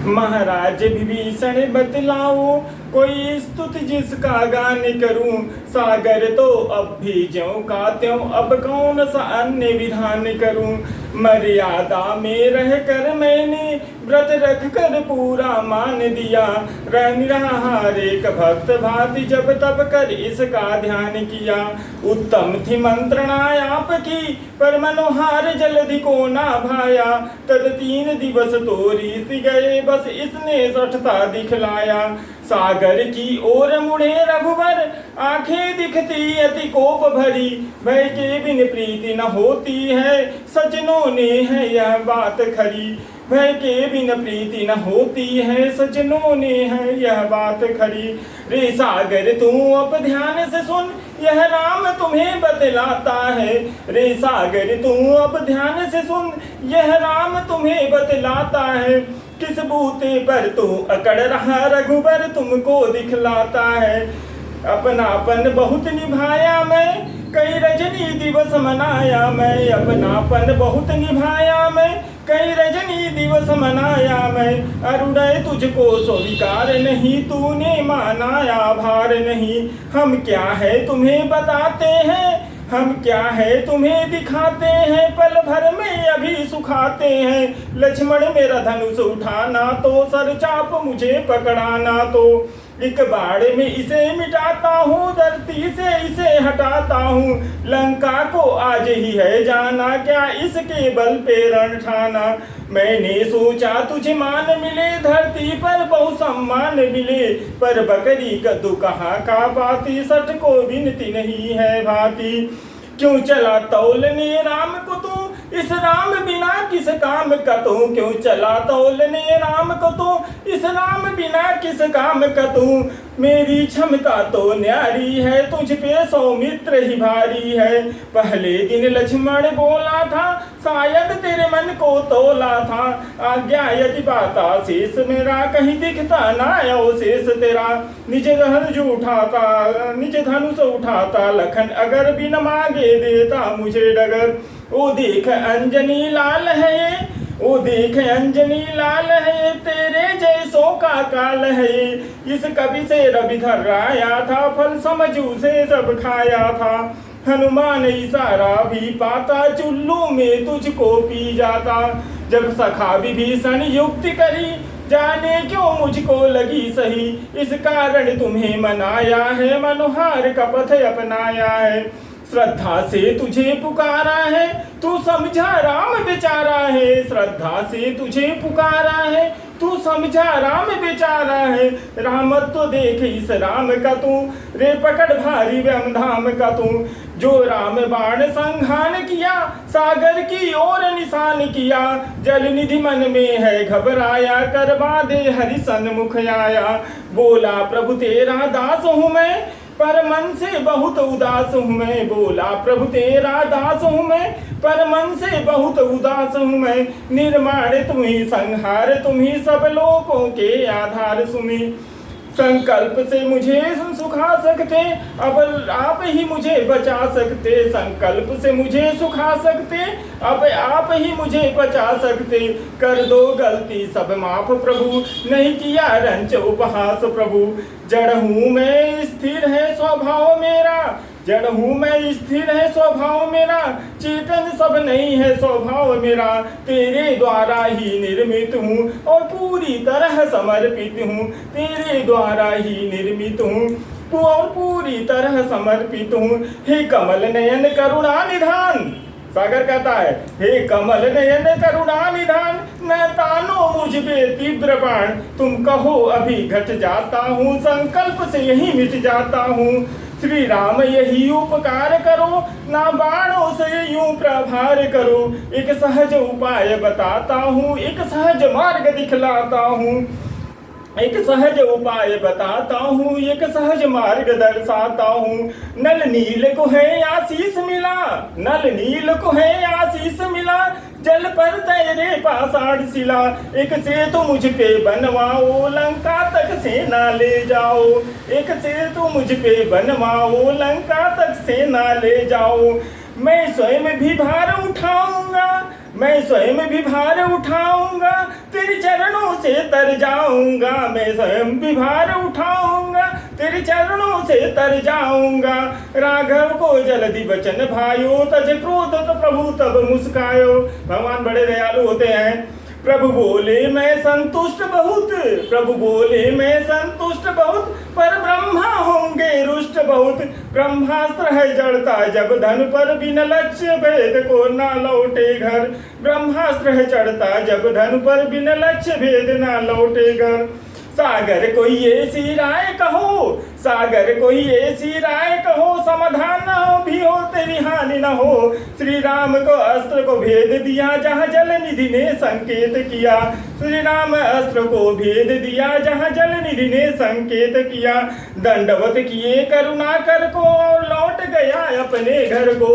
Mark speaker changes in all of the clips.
Speaker 1: महाराज विभीषण बतलाओ, कोई स्तुति जिसका गान करूं। सागर तो अब भी ज्यों का त्यों, अब कौन सा अन्य विधान करूं। मर्यादा में रह कर मैंने व्रत रख कर पूरा मान दिया। निराहार एक भक्त भांति जब तब कर इसका ध्यान किया। उत्तम थी मंत्रणा आपकी, पर मनोहार जल्दी को ना भाया। तद 3 दिवस तो रीत गए, बस इसने सठता दिखलाया। सागर की ओर मुड़े रघुवर, आंखें दिखती अति कोप भरी। भय के बिन प्रीति न होती है, सजनों ने है यह बात खरी। भय के बिन प्रीति न होती है, सजनों ने है यह बात खरी। रे सागर तू अब ध्यान से सुन, यह राम तुम्हें बतलाता है। रे सागर तू अब ध्यान से सुन, यह राम तुम्हें बतलाता है। किस बूते पर तू अकड़ रहा रघुबर, तुमको दिखलाता है। अपनापन बहुत निभाया मैं, कई रजनी दिवस मनाया मैं। अपनापन बहुत निभाया मैं, कई रजनी दिवस मनाया मैं। अरुणय तुझको स्वीकार नहीं, तूने मानाया भार नहीं। हम क्या है तुम्हें बताते हैं, हम क्या है तुम्हें दिखाते हैं। पल भर में अभी सुखाते हैं। लक्ष्मण मेरा धनुष उठाना तो, सर चाप मुझे पकड़ाना तो। एक बाड़ में इसे मिटाता हूँ, धरती से इसे हटाता हूँ। लंका को आज ही है जाना, क्या इसके बल पे रण ठाना। मैंने सोचा तुझे मान मिले, धरती पर बहु सम्मान मिले। पर बकरी कद्दू कहाँ का पाती, सठ को विनती नहीं है भांति। क्यों चला तौलने राम को तू, इस राम बिना किस काम का तू। क्यों चला तौलने राम को तू, इस राम बिना किस काम का तू। मेरी क्षमता तो न्यारी है, तुझ पे सौमित्र ही भारी है। पहले दिन लक्ष्मण बोला था, शायद तेरे मन को तोला था। आज्ञा यदि पाता शेष मेरा, कहीं दिखता ना अवशेष तेरा। निज धनुष उठाता लखन, अगर बिन मांगे देता मुझे डगर। ओ देख अंजनी लाल है ये, ओ देख अंजनी लाल है, तेरे जैसों का काल है। इस कवि से रवि धर्राया था, फल समझ उसे सब खाया था। हनुमान इशारा भी पाता, चुल्लू में तुझको पी जाता। जब सखा विभीषण युक्ति करी, जाने क्यों मुझको लगी सही। इस कारण तुम्हें मनाया है, मनोहार का पथ अपनाया है। श्रद्धा से तुझे पुकारा है, तू समझा राम बेचारा है। श्रद्धा से तुझे पुकारा है, तू समझा राम बेचारा है। राम तो देख इस राम का तू, रे पकड़ भारी व्योम धाम का तू। जो राम बाण संघान किया, सागर की ओर निशान किया। जल निधि मन में है घबराया, करवा दे हरि सन्मुख आया। बोला प्रभु तेरा दास हूँ मैं, पर मन से बहुत उदास हूँ मैं। बोला प्रभु तेरा दास हूँ मैं, पर मन से बहुत उदास हूँ मैं। निर्माण तुम ही, संहार तुम ही, सब लोगों के आधार सुनी। संकल्प से मुझे सुखा सकते, अब आप ही मुझे बचा सकते। संकल्प से मुझे सुखा सकते, अब आप ही मुझे बचा सकते। कर दो गलती सब माफ प्रभु, नहीं किया रंच उपहास प्रभु। जड़ हूँ मैं स्थिर है स्वभाव मेरा, जड़ हूँ मैं स्थिर है स्वभाव मेरा। चेतन सब नहीं है स्वभाव मेरा। तेरे द्वारा ही निर्मित हूँ और पूरी तरह समर्पित हूँ। तेरे द्वारा ही निर्मित हूँ और पूरी तरह समर्पित हूँ। हे कमल नयन करुणा निधान, सागर कहता है, हे कमल नयन करुणा निधान। न तानो मुझ पे तीव्र बाण, तुम कहो अभी घट जाता हूँ। संकल्प से यही मिट जाता हूँ। श्री राम यही उपकार करो, ना बाणों से यूं प्रहार करो। एक सहज उपाय बताता हूँ, एक सहज मार्ग दिखलाता हूँ। एक सहज उपाय बताता हूँ, एक सहज मार्ग दर्शाता हूँ। नल नील को है आशीष मिला, नल नील को है आशीष मिला। जल पर तेरे पाषाण शिला। एक सेतु मुझ पे बनवाओ, लंका तक सेना ले जाओ। एक सेतु मुझ पे बनवाओ, लंका तक सेना ले जाओ। मैं स्वयं भी भार उठाऊंगा, मैं स्वयं भी भार उठाऊंगा, तेरे चरणों से तर जाऊंगा। मैं स्वयं भी भार उठाऊंगा, तेरे चरणों से तर जाऊंगा। राघव को जल्दी बचन भायो, तज क्रोध तो प्रभु तब मुस्कायो। भगवान बड़े दयालु होते हैं। प्रभु बोले मैं संतुष्ट बहुत, प्रभु बोले मैं संतुष्ट बहुत, पर ब्रह्मा होंगे रुष्ट बहुत। ब्रह्मास्त्र है जड़ता जब धन पर, बिन लक्ष्य भेद को ना लौटे घर। ब्रह्मास्त्र है चढ़ता जब धन पर, बिन लक्ष्य भेद ना लौटे घर। सागर कोई ऐसी राय कहो, सागर कोई ऐसी राय कहो, समाधान न हो भी हो तेरी हानि न हो। श्री राम को अस्त्र को भेद दिया, जहाँ जल निधि ने संकेत किया। श्री राम अस्त्र को भेद दिया, जहाँ जल निधि ने संकेत किया। दंडवत किए करुणा कर को, और लौट गया अपने घर को।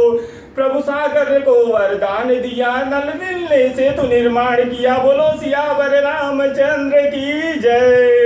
Speaker 1: प्रभु सागर को वरदान दिया, नल मिलने से तू निर्माण किया। बोलो सियावर रामचंद्र की जय।